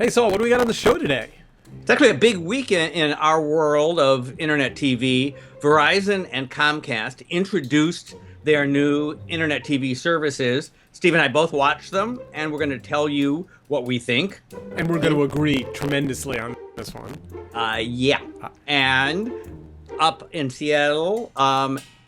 Hey, Saul, what do we got on the show today? It's actually a big week in our world of internet TV. Verizon and Comcast introduced their new internet TV services. Steve and I both watched them, and we're going to tell you what we think. And we're going to agree tremendously on this one. Yeah. And up in Seattle,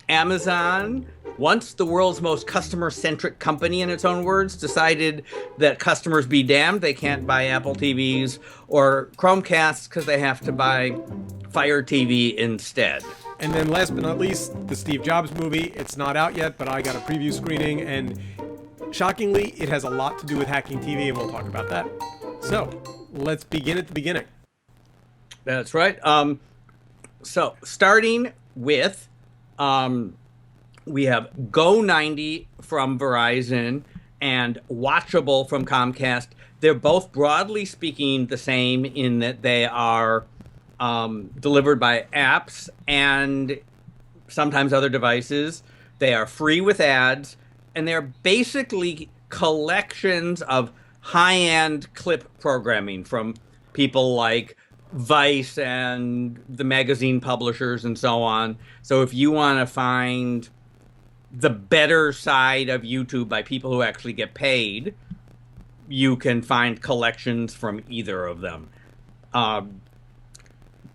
Amazon, once the world's most customer-centric company, in its own words, decided that customers be damned. They can't buy Apple TVs or Chromecasts because they have to buy Fire TV instead. And then last but not least, the Steve Jobs movie. It's not out yet, but I got a preview screening, and shockingly, it has a lot to do with hacking TV, and we'll talk about that. So, let's begin at the beginning. That's right. So, starting with... we have Go90 from Verizon and Watchable from Comcast. They're both, broadly speaking, the same in that they are delivered by apps and sometimes other devices. They are free with ads, and they're basically collections of high-end clip programming from people like Vice and the magazine publishers and so on. So if you want to find the better side of YouTube by people who actually get paid, you can find collections from either of them.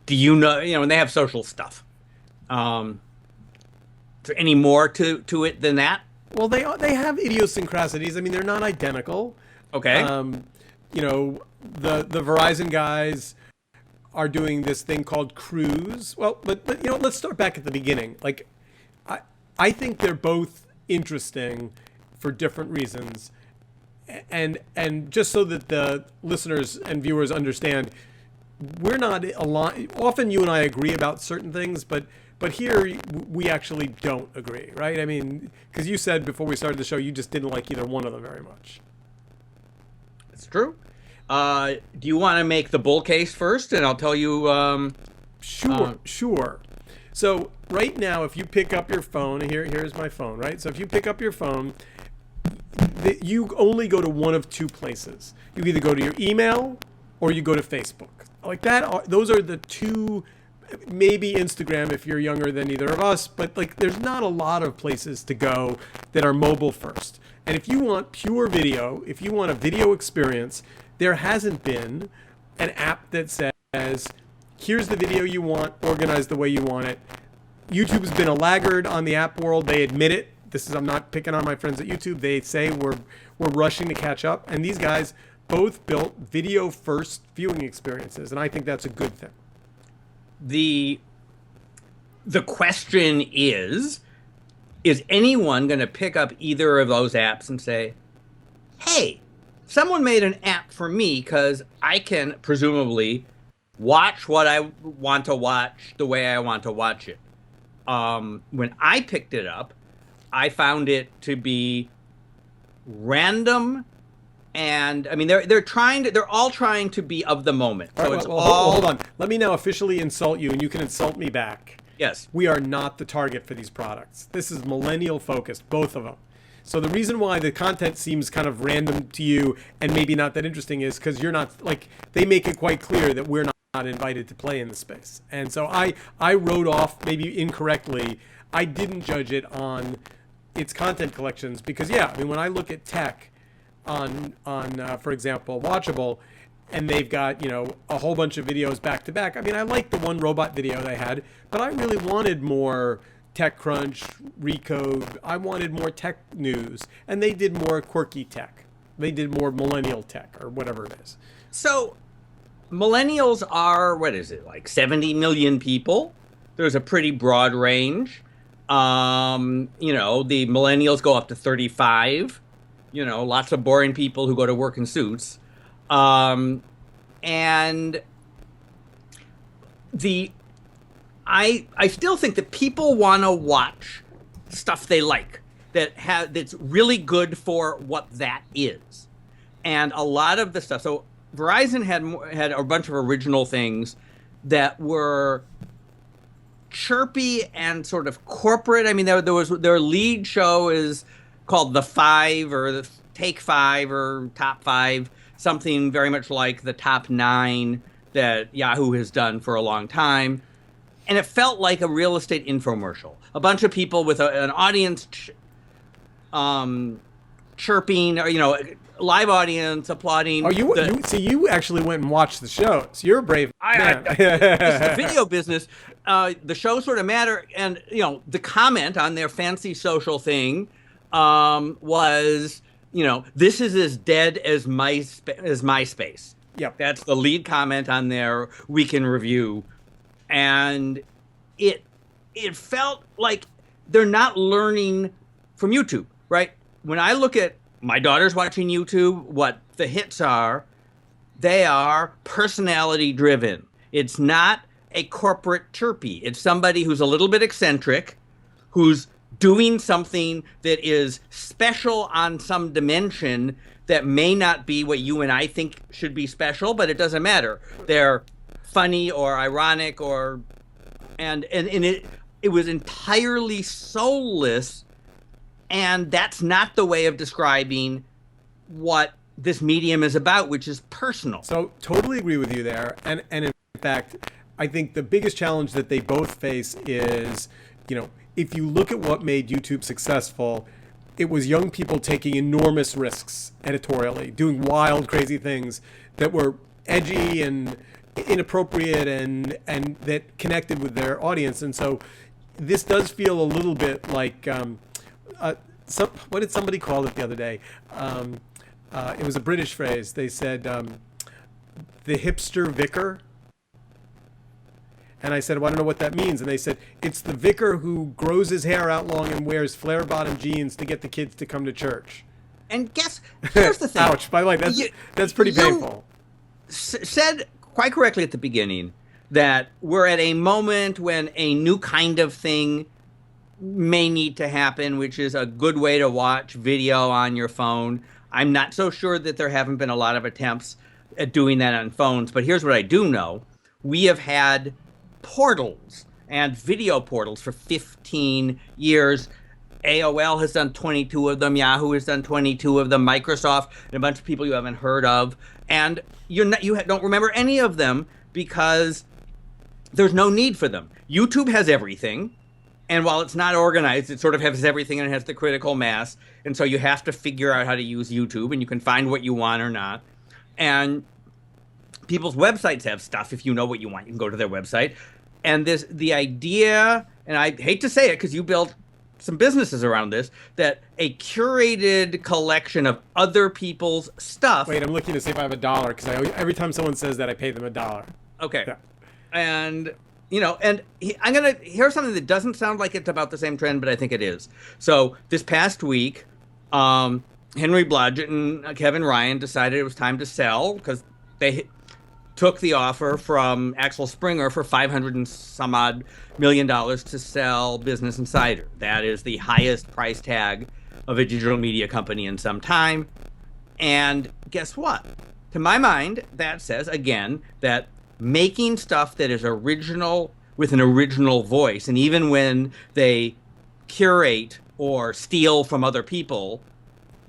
Do you know, and they have social stuff. Is there any more to it than that? Well, they have idiosyncrasies. I mean, they're not identical. Okay. The Verizon guys are doing this thing called Cruise. Well, but let's start back at the beginning. Like, I think they're both interesting for different reasons, and just so that the listeners and viewers understand, we're not aligned. Often you and I agree about certain things, but here we actually don't agree, right? I mean, because you said before we started the show you just didn't like either one of them very much. It's true. Do you want to make the bull case first, and I'll tell you? Sure. So right now, if you pick up your phone, here's my phone, right? So if you pick up your phone, you only go to one of two places. You either go to your email or you go to Facebook. Like that, those are the two, maybe Instagram if you're younger than either of us, but like there's not a lot of places to go that are mobile first. And if you want pure video, if you want a video experience, there hasn't been an app that says, here's the video you want, organized the way you want it. YouTube's been a laggard on the app world. They admit it. I'm not picking on my friends at YouTube. They say we're rushing to catch up. And these guys both built video first viewing experiences. And I think that's a good thing. The question is anyone going to pick up either of those apps and say, hey, someone made an app for me because I can presumably watch what I want to watch the way I want to watch it. When I picked it up, I found it to be random, and I mean they're all trying to be of the moment. So hold on. Let me now officially insult you, and you can insult me back. Yes. We are not the target for these products. This is millennial focused, both of them. So the reason why the content seems kind of random to you and maybe not that interesting is because you're not, like, they make it quite clear that we're not invited to play in the space. And so I wrote off, maybe incorrectly, I didn't judge it on its content collections because, yeah, I mean, when I look at tech on for example, Watchable, and they've got, a whole bunch of videos back to back. I mean, I like the one robot video they had, but I really wanted more TechCrunch, Recode. I wanted more tech news, and they did more quirky tech. They did more millennial tech or whatever it is. So millennials are, what is it, like 70 million people? There's a pretty broad range. The millennials go up to 35. Lots of boring people who go to work in suits. And I still think that people want to watch stuff they like that's really good for what that is. And a lot of the stuff. So Verizon had a bunch of original things that were chirpy and sort of corporate. I mean, their lead show is called The Five or the Take Five or Top Five. something very much like the top 9 that Yahoo has done for a long time. And it felt like a real estate infomercial. A bunch of people with an audience chirping, or, live audience applauding. Oh, you actually went and watched the shows. You're a brave man. It's the video business. The shows sort of matter. And, the comment on their fancy social thing was, this is as dead as MySpace. Yep. That's the lead comment on their week in review. And it felt like they're not learning from YouTube, right? When I look at my daughter's watching YouTube, what the hits are, they are personality driven. It's not a corporate chirpy. It's somebody who's a little bit eccentric, who's doing something that is special on some dimension that may not be what you and I think should be special, but it doesn't matter. They're funny or ironic and it was entirely soulless, and that's not the way of describing what this medium is about, which is personal. So totally agree with you there. And in fact, I think the biggest challenge that they both face is, if you look at what made YouTube successful, it was young people taking enormous risks editorially, doing wild, crazy things that were edgy and inappropriate and that connected with their audience. And so this does feel a little bit like what did somebody call it the other day? It was a British phrase. They said the hipster vicar. And I said, well, I don't know what that means. And they said, it's the vicar who grows his hair out long and wears flare-bottom jeans to get the kids to come to church. And here's the thing. Ouch. By the way, that's pretty painful. Said quite correctly at the beginning that we're at a moment when a new kind of thing may need to happen, which is a good way to watch video on your phone. I'm not so sure that there haven't been a lot of attempts at doing that on phones, but here's what I do know. We have had portals and video portals for 15 years. AOL has done 22 of them. Yahoo has done 22 of them. Microsoft and a bunch of people you haven't heard of. And you don't remember any of them because there's no need for them. YouTube has everything. And while it's not organized, it sort of has everything and it has the critical mass. And so you have to figure out how to use YouTube, and you can find what you want or not. And people's websites have stuff. If you know what you want, you can go to their website. And the idea, and I hate to say it because you built some businesses around this, that a curated collection of other people's stuff. Wait, I'm looking to see if I have $1 because every time someone says that, I pay them $1. Okay. Yeah. And, here's something that doesn't sound like it's about the same trend, but I think it is. So this past week, Henry Blodgett and Kevin Ryan decided it was time to sell because they took the offer from Axel Springer for $500 and some odd million to sell Business Insider. That is the highest price tag of a digital media company in some time. And guess what? To my mind, that says, again, that making stuff that is original with an original voice, and even when they curate or steal from other people,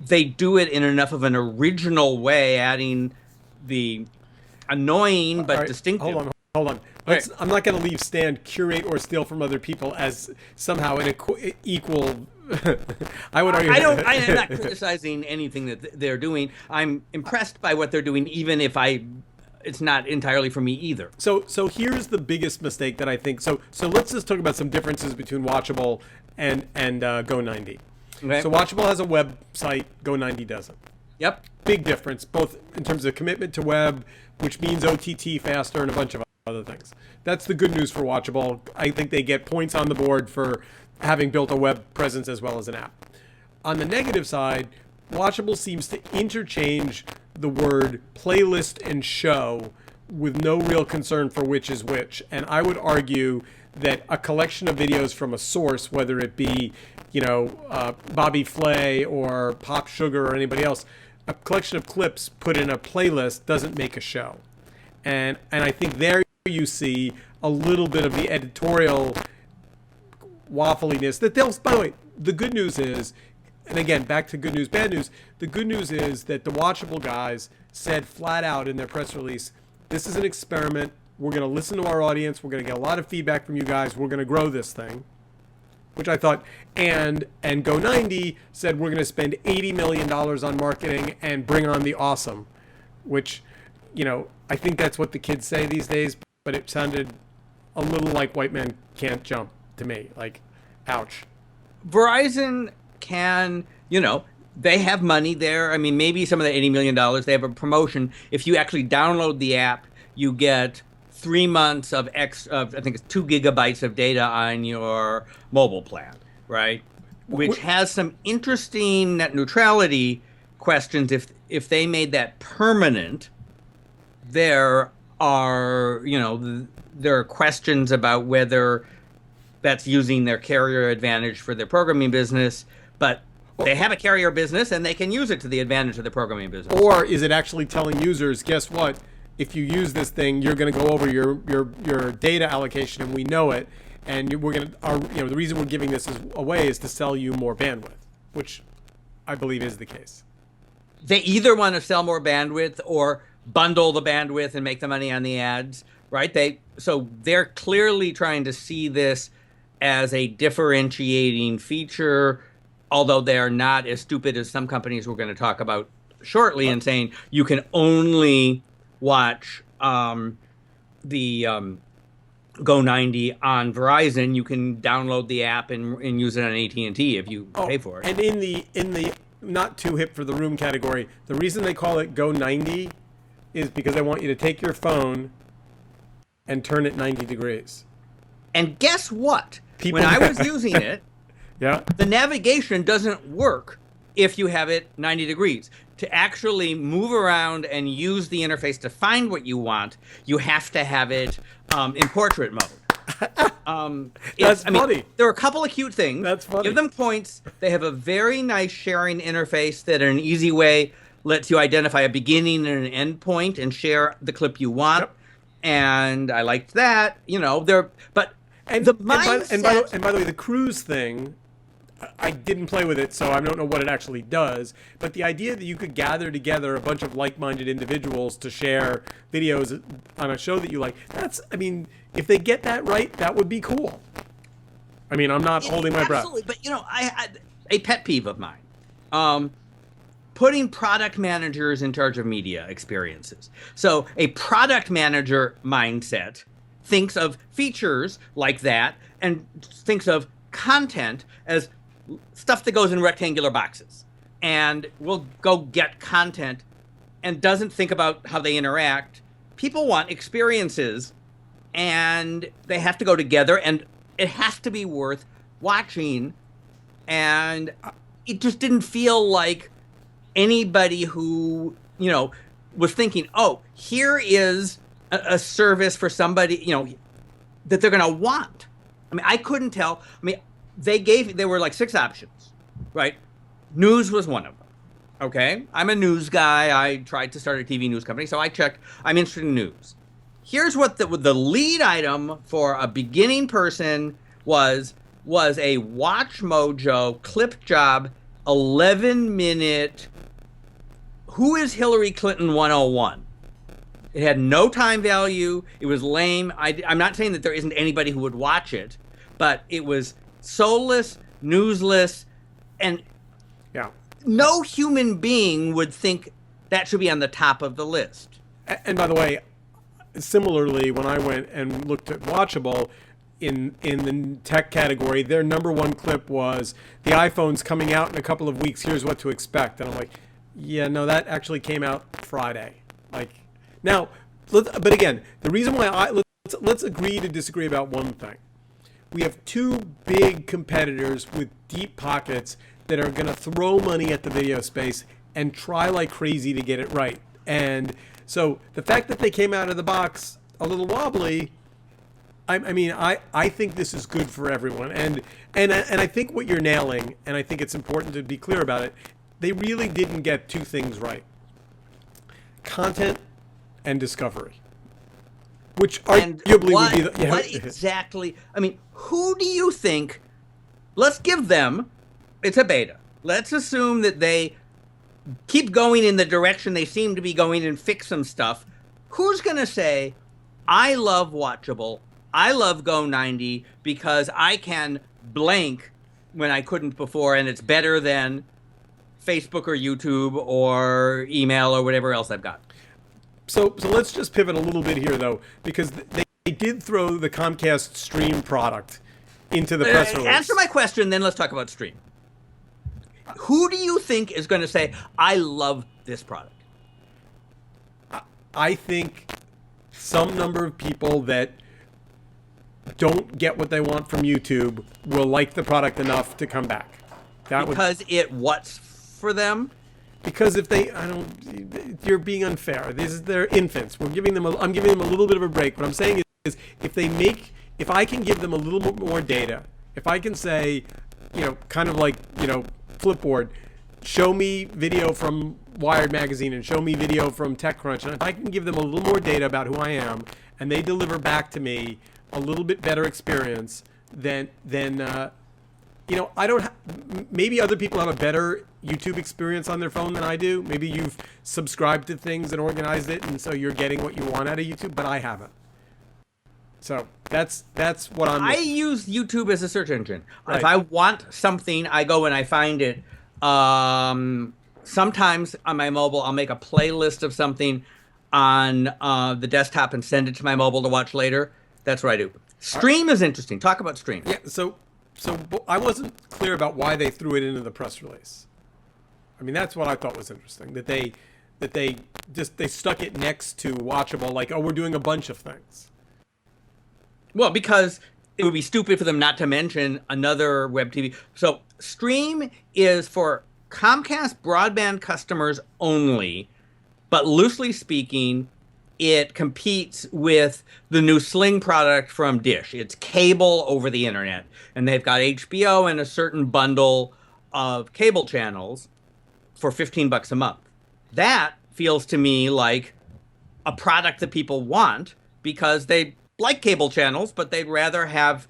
they do it in enough of an original way, adding the annoying but distinctive. Hold on. I'm not going to leave stand curate or steal from other people as somehow an equal. I would argue. I am not criticizing anything that they're doing. I'm impressed by what they're doing, even if it's not entirely for me either. So here's the biggest mistake that I think. So let's just talk about some differences between Watchable and Go90. Okay. So Watchable has a website. Go90 doesn't. Yep. Big difference, both in terms of commitment to web, which means OTT faster, and a bunch of other things. That's the good news for Watchable. I think they get points on the board for having built a web presence as well as an app. On the negative side, Watchable seems to interchange the word playlist and show with no real concern for which is which. And I would argue that a collection of videos from a source, whether it be, Bobby Flay or Pop Sugar or anybody else, a collection of clips put in a playlist doesn't make a show. And I think there you see a little bit of the editorial waffliness that by the way, the good news is and again, back to good news, bad news. The good news is that the Watchable guys said flat out in their press release, this is an experiment. We're going to listen to our audience. We're going to get a lot of feedback from you guys. We're going to grow this thing, which I thought, and Go90 said we're going to spend $80 million on marketing and bring on the awesome, which, you know, I think that's what the kids say these days, but it sounded a little like white man can't jump to me. Like, ouch. Verizon can, you know, they have money there. I mean, maybe some of the $80 million, they have a promotion. If you actually download the app, you get 3 months of I think it's 2 gigabytes of data on your mobile plan, right? Which has some interesting net neutrality questions. If they made that permanent, there are, you know, there are questions about whether that's using their carrier advantage for their programming business, but they have a carrier business and they can use it to the advantage of the programming business. Or is it actually telling users, guess what? If you use this thing, you're going to go over your data allocation, and we know it. And we're going to, you know, the reason we're giving this away is to sell you more bandwidth, which I believe is the case. They either want to sell more bandwidth or bundle the bandwidth and make the money on the ads, right? So they're clearly trying to see this as a differentiating feature, although they are not as stupid as some companies we're going to talk about shortly, and saying you can only watch the Go90 on Verizon. You can download the app and use it on AT&T if you pay for it. And in the not too hip for the room category, the reason they call it Go90 is because they want you to take your phone and turn it 90 degrees. And guess what? When I was using it, yeah, the navigation doesn't work if you have it 90 degrees. To actually move around and use the interface to find what you want, you have to have it in portrait mode. That's funny. There are a couple of cute things. That's funny. Give them points. They have a very nice sharing interface that in an easy way lets you identify a beginning and an end point and share the clip you want. Yep. And I liked that. You know, by the way, the cruise thing, I didn't play with it, so I don't know what it actually does. But the idea that you could gather together a bunch of like-minded individuals to share videos on a show that you like, I mean, if they get that right, that would be cool. I mean, I'm not holding my breath. Absolutely, but, you know, I had a pet peeve of mine. Putting product managers in charge of media experiences. So a product manager mindset thinks of features like that and thinks of content as stuff that goes in rectangular boxes and will go get content and doesn't think about how they interact. People want experiences and they have to go together and it has to be worth watching. And it just didn't feel like anybody who, you know, was thinking, oh, here is a service for somebody, you know, that they're going to want. I mean, I couldn't tell. I mean, there were like 6 options, right? News was one of them. Okay. I'm a news guy. I tried to start a TV news company. So I checked, I'm interested in news. Here's what the lead item for a beginning person was a Watch Mojo Clip Job 11-minute Who is Hillary Clinton 101. It had no time value. It was lame. I'm not saying that there isn't anybody who would watch it, but it was soulless, newsless, and no human being would think that should be on the top of the list. And by the way, similarly, when I went and looked at Watchable, in the tech category, their number one clip was the iPhone's coming out in a couple of weeks. Here's what to expect. And I'm like, yeah, no, that actually came out Friday. Like, now, but again, the reason why let's agree to disagree about one thing. We have 2 big competitors with deep pockets that are going to throw money at the video space and try like crazy to get it right. And so the fact that they came out of the box a little wobbly, I think this is good for everyone. And I think what you're nailing, and I think it's important to be clear about it, they really didn't get 2 things right. Content and discovery. Which arguably would be the... What exactly... I mean, who do you think... Let's give them... It's a beta. let's assume that they keep going in the direction they seem to be going and fix some stuff. Who's going to say, I love Watchable, I love Go90 because I can blank when I couldn't before, and it's better than Facebook or YouTube or email or whatever else I've got? So let's just pivot a little bit here, though, because they did throw the Comcast Stream product into the press release. Answer my question, then let's talk about Stream. Who do you think is going to say, I love this product? I think some number of people that don't get what they want from YouTube will like the product enough to come back. Because it what's for them? Because if they, you're being unfair. They're infants. I'm giving them a little bit of a break. What I'm saying is, if I can give them a little more data, if I can say, kind of like, Flipboard, show me video from Wired Magazine and show me video from TechCrunch, and if I can give them a little more data about who I am, and they deliver back to me a little bit better experience, then I don't. Maybe other people have a better YouTube experience on their phone than I do. Maybe you've subscribed to things and organized it, and so you're getting what you want out of YouTube. But I haven't. So that's what I'm. I use YouTube as a search engine. Right. If I want something, I go and I find it. Sometimes on my mobile, I'll make a playlist of something on the desktop and send it to my mobile to watch later. That's what I do. Stream is interesting. Talk about Stream. Yeah. So I wasn't clear about why they threw it into the press release. I mean, that's what I thought was interesting. That they stuck it next to Watchable, like, oh, we're doing a bunch of things. Well, because it would be stupid for them not to mention another web TV. So Stream is for Comcast broadband customers only, but loosely speaking, it competes with the new Sling product from Dish. It's cable over the internet, and they've got HBO and a certain bundle of cable channels for $15 a month. That feels to me like a product that people want because they like cable channels, but they'd rather have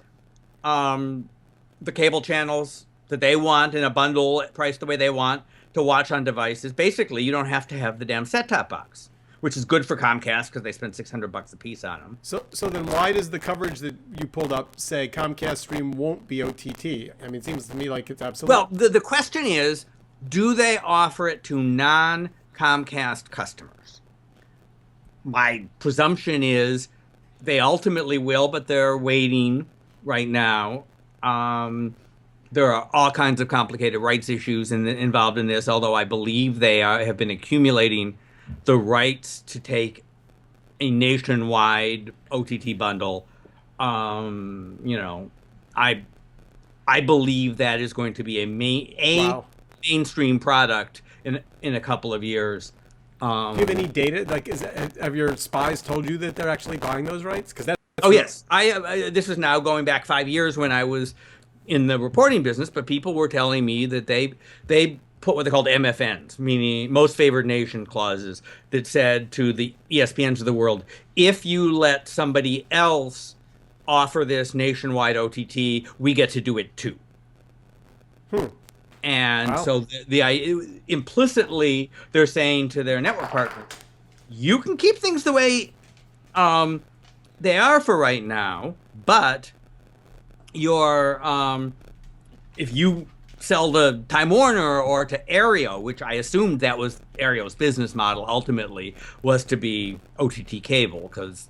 the cable channels that they want in a bundle priced the way they want to watch on devices. Basically, you don't have to have the damn set-top box, which is good for Comcast because they spend $600 a piece on them. So then why does the coverage that you pulled up say Comcast Stream won't be OTT? I mean, it seems to me like it's absolutely... Well, the question is, do they offer it to non-Comcast customers? My presumption is they ultimately will, but they're waiting right now. There are all kinds of complicated rights issues involved in this, although I believe they have been accumulating the rights to take a nationwide OTT bundle. I believe that is going to be a mainstream product in a couple of years. Do you have any data? Like, have your spies told you that they're actually buying those rights? Because yes, I this is now going back 5 years when I was in the reporting business, but people were telling me that they put what they called MFNs, meaning most favored nation clauses, that said to the ESPNs of the world, if you let somebody else offer this nationwide OTT, we get to do it too. And wow. So implicitly they're saying to their network partners, you can keep things the way they are for right now, but if you sell to Time Warner or to Aereo, which I assumed that was Aereo's business model ultimately, was to be OTT cable because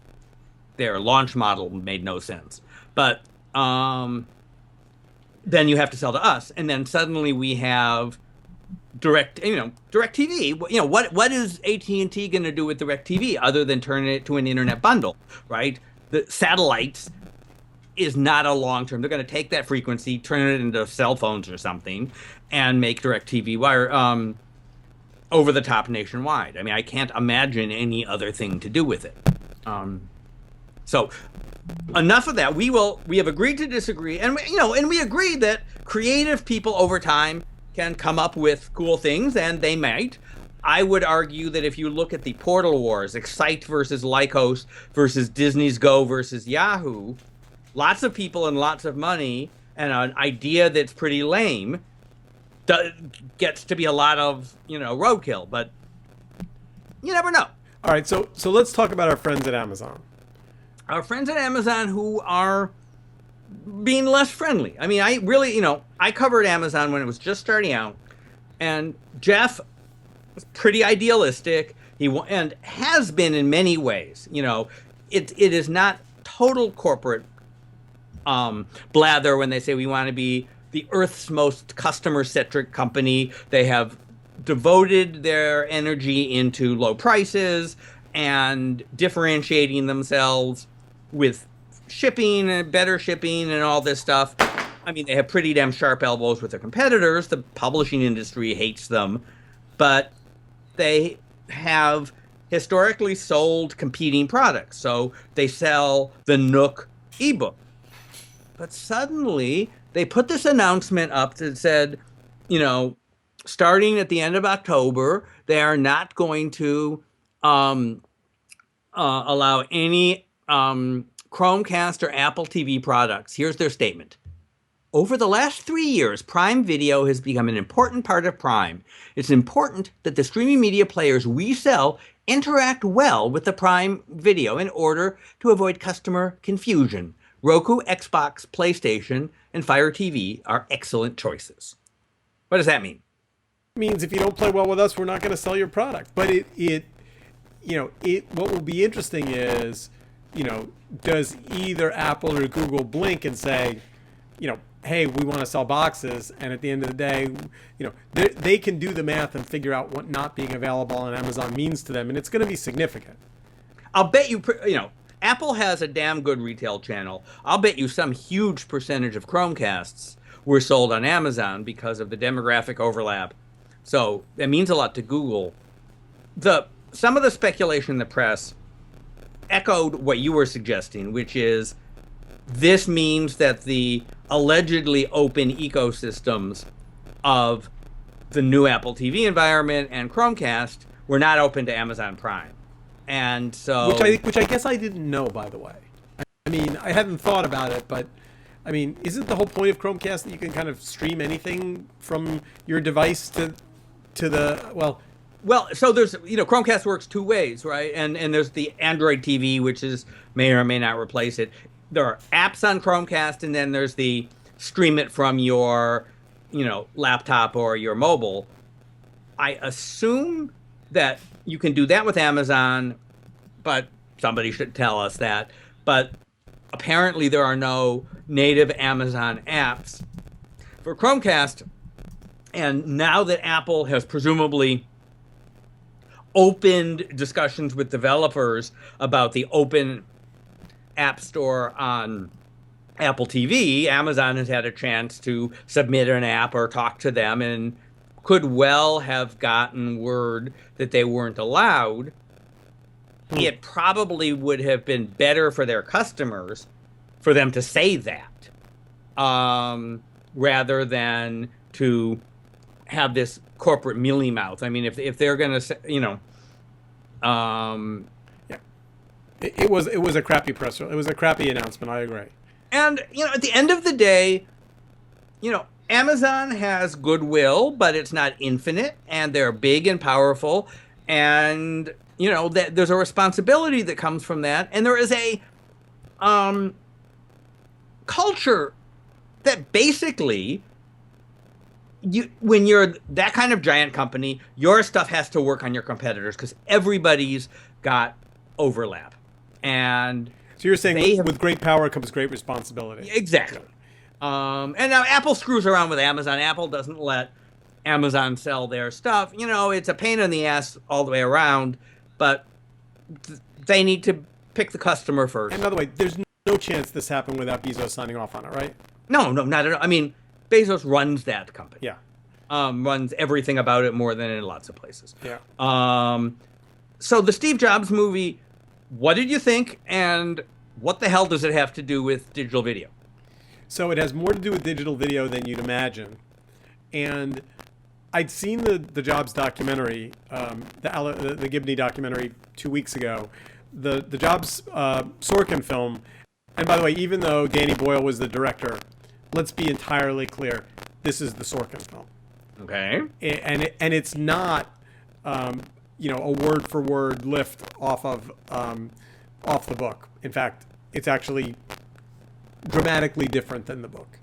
their launch model made no sense. But then you have to sell to us, and then suddenly we have DirecTV. What is AT&T going to do with DirecTV other than turn it to an internet bundle, right? The satellites is not a long-term. They're going to take that frequency, turn it into cell phones or something, and make DirecTV wire over the top nationwide. I mean, I can't imagine any other thing to do with it. So enough of that. We have agreed to disagree, and we agree that creative people over time can come up with cool things, and they might. I would argue that if you look at the portal wars, Excite versus Lycos versus Disney's Go versus Yahoo, lots of people and lots of money and an idea that's pretty lame gets to be a lot of, roadkill, but you never know. All right, so let's talk about our friends at Amazon. Our friends at Amazon who are being less friendly. I mean, I really, I covered Amazon when it was just starting out, and Jeff was pretty idealistic. And has been in many ways. It is not total corporate blather when they say we want to be the Earth's most customer-centric company. They have devoted their energy into low prices and differentiating themselves with shipping and better shipping and all this stuff. I mean, they have pretty damn sharp elbows with their competitors. The publishing industry hates them, but they have historically sold competing products. So they sell the Nook ebook. But suddenly they put this announcement up that said, starting at the end of October, they are not going to allow any Chromecast or Apple TV products. Here's their statement. Over the last 3 years, Prime Video has become an important part of Prime. It's important that the streaming media players we sell interact well with the Prime Video in order to avoid customer confusion. Roku, Xbox, PlayStation, and Fire TV are excellent choices. What does that mean? It means if you don't play well with us, we're not going to sell your product. But what will be interesting is, does either Apple or Google blink and say, hey, we want to sell boxes, and at the end of the day, they can do the math and figure out what not being available on Amazon means to them, and it's going to be significant. I'll bet you, Apple has a damn good retail channel. I'll bet you some huge percentage of Chromecasts were sold on Amazon because of the demographic overlap. So that means a lot to Google. Some of the speculation in the press echoed what you were suggesting, which is this means that the allegedly open ecosystems of the new Apple TV environment and Chromecast were not open to Amazon Prime. And so... Which I guess I didn't know, by the way. I mean, I hadn't thought about it, but... I mean, isn't the whole point of Chromecast that you can kind of stream anything from your device to the... Well, so there's, Chromecast works two ways, right? And there's the Android TV, which may or may not replace it. There are apps on Chromecast, and then there's the stream it from your, laptop or your mobile. I assume that you can do that with Amazon, but somebody should tell us that. But apparently there are no native Amazon apps for Chromecast. And now that Apple has presumably opened discussions with developers about the open App Store on Apple TV, Amazon has had a chance to submit an app or talk to them and could well have gotten word that they weren't allowed. It probably would have been better for their customers for them to say that rather than to have this corporate mealy mouth. I mean, if they're going to say, It was a crappy press. It was a crappy announcement. I agree. And at the end of the day, Amazon has goodwill, but it's not infinite, and they're big and powerful, and there's a responsibility that comes from that, and there is a culture that basically, when you're that kind of giant company, your stuff has to work on your competitors because everybody's got overlap. And so you're saying with great power comes great responsibility. Exactly. And now Apple screws around with Amazon. Apple doesn't let Amazon sell their stuff. It's a pain in the ass all the way around, but they need to pick the customer first. And by the way, there's no chance this happened without Bezos signing off on it, right? No, not at all. I mean, Bezos runs that company. Yeah. Runs everything about it more than in lots of places. Yeah. So the Steve Jobs movie, what did you think? And what the hell does it have to do with digital video? So it has more to do with digital video than you'd imagine. And I'd seen the Jobs documentary, the Gibney documentary 2 weeks ago, the Jobs Sorkin film. And by the way, even though Danny Boyle was the director, let's be entirely clear, this is the Sorkin film. Okay. And it's not, a word for word lift off the book. In fact, it's actually dramatically different than the book.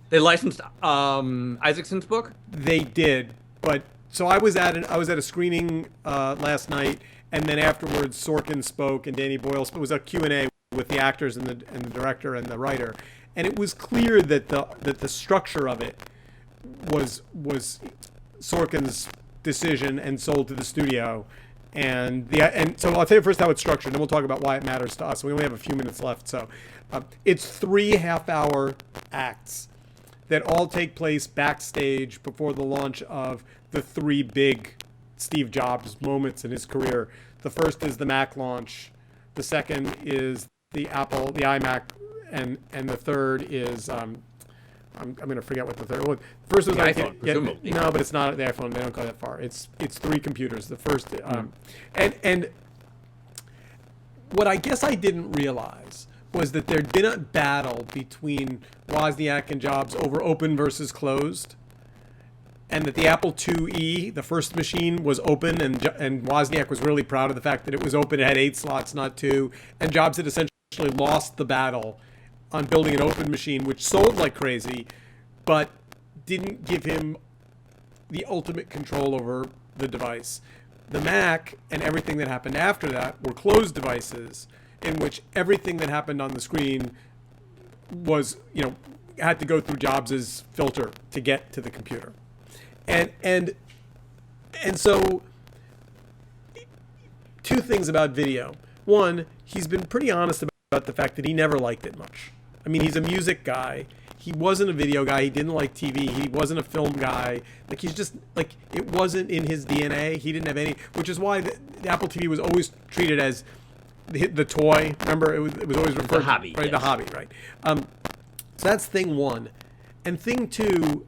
They licensed Isaacson's book. They did, but so I was at a screening last night, and then afterwards Sorkin spoke and Danny Boyle spoke. It was a Q&A with the actors and the director and the writer, and it was clear that the structure of it was Sorkin's decision and sold to the studio. And so I'll tell you first how it's structured, and then we'll talk about why it matters to us. We only have a few minutes left, so it's 3 half-hour acts that all take place backstage before the launch of the 3 big Steve Jobs moments in his career. The first is the Mac launch, the second is the iMac, and the third is I'm going to forget what the third one. First was the iPhone, presumably. No, but it's not the iPhone. They don't go that far. It's 3 computers. The first, and what I guess I didn't realize was that there'd been a battle between Wozniak and Jobs over open versus closed, and that the Apple IIe, the first machine, was open, and Wozniak was really proud of the fact that it was open. It had 8 slots, not 2, and Jobs had essentially lost the battle on building an open machine, which sold like crazy, but didn't give him the ultimate control over the device. The Mac and everything that happened after that were closed devices in which everything that happened on the screen was, had to go through Jobs's filter to get to the computer. And so 2 things about video. One, he's been pretty honest about the fact that he never liked it much. I mean, he's a music guy. He wasn't a video guy. He didn't like TV. He wasn't a film guy. Like, he's just, like, it wasn't in his DNA. He didn't have any, which is why the Apple TV was always treated as the toy. Remember, it was always referred the hobby, to, right? yes. The hobby, right? So that's thing one. And thing two,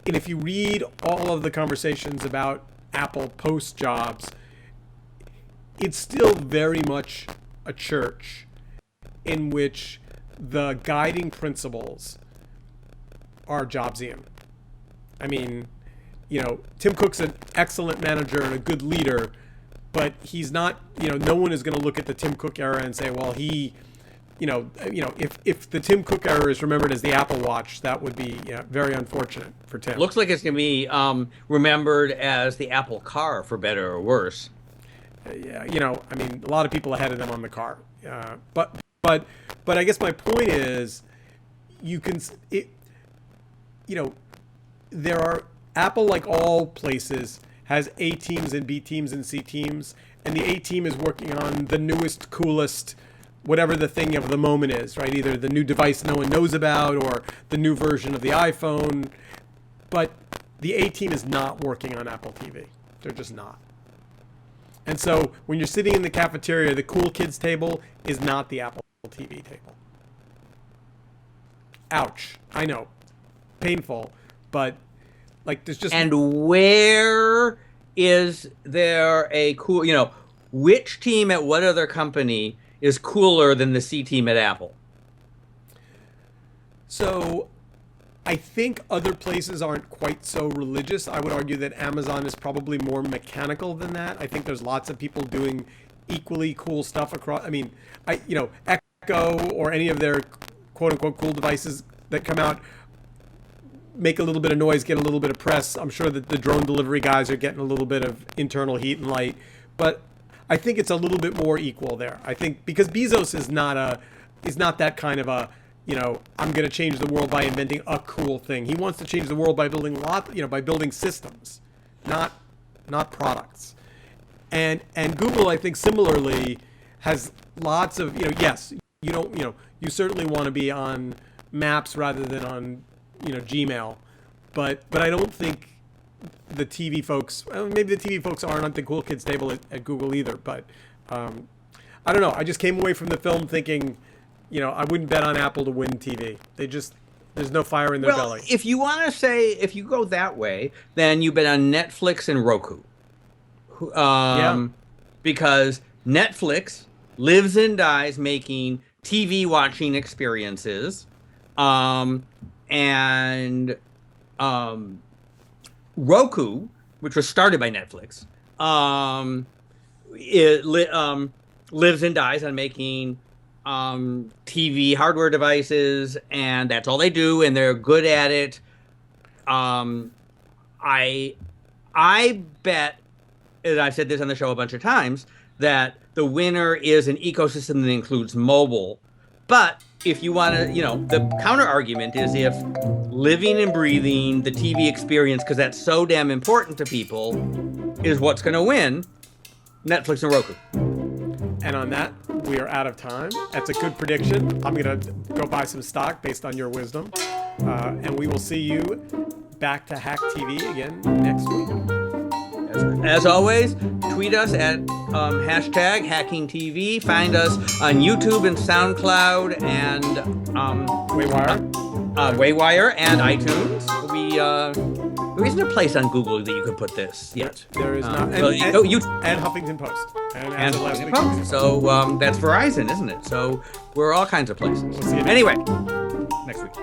and if you read all of the conversations about Apple post Jobs, it's still very much a church in which the guiding principles are Jobsian. I mean, Tim Cook's an excellent manager and a good leader, but he's not, no one is going to look at the Tim Cook era and say, well, he, if the Tim Cook era is remembered as the Apple Watch, that would be very unfortunate for Tim. Looks like it's going to be remembered as the Apple car, for better or worse. Yeah, I mean, a lot of people ahead of them on the car. But I guess my point is, there are, Apple, like all places, has A teams and B teams and C teams, and the A team is working on the newest, coolest, whatever the thing of the moment is, right? Either the new device no one knows about or the new version of the iPhone. But the A team is not working on Apple TV. They're just not. And so when you're sitting in the cafeteria, the cool kids table is not the Apple TV table. Ouch. I know. Painful. But, like, there's just... And where is there a cool... which team at what other company is cooler than the C team at Apple? So, I think other places aren't quite so religious. I would argue that Amazon is probably more mechanical than that. I think there's lots of people doing equally cool stuff across... I mean, Echo or any of their quote-unquote cool devices that come out make a little bit of noise, get a little bit of press. I'm sure that the drone delivery guys are getting a little bit of internal heat and light. But I think it's a little bit more equal there. I think because Bezos is not that kind of a, I'm going to change the world by inventing a cool thing. He wants to change the world by building by building systems, not products. And Google, I think, similarly has lots of, yes, you certainly want to be on Maps rather than on, Gmail, but I don't think the TV folks, maybe the TV folks aren't on the cool kids table at Google either, but I don't know. I just came away from the film thinking, I wouldn't bet on Apple to win TV. There's no fire in their belly. If you want to say, if you go that way, then you bet on Netflix and Roku. Because Netflix lives and dies making TV watching experiences. And Roku, which was started by Netflix, lives and dies on making TV hardware devices, and that's all they do, and they're good at it. I bet, and I've said this on the show a bunch of times, that the winner is an ecosystem that includes mobile. But if you want to, the counter argument is if living and breathing the TV experience, because that's so damn important to people, is what's going to win, Netflix and Roku. And on that, we are out of time. That's a good prediction. I'm going to go buy some stock based on your wisdom. And we will see you back to Hack TV again next week. As always, tweet us at hashtag HackingTV. Find us on YouTube and SoundCloud and Waywire and iTunes. There isn't a place on Google that you could put this yet. There is not. And Huffington Post. And Huffington Post. So that's Verizon, isn't it? So we're all kinds of places. We'll see you anyway, next week.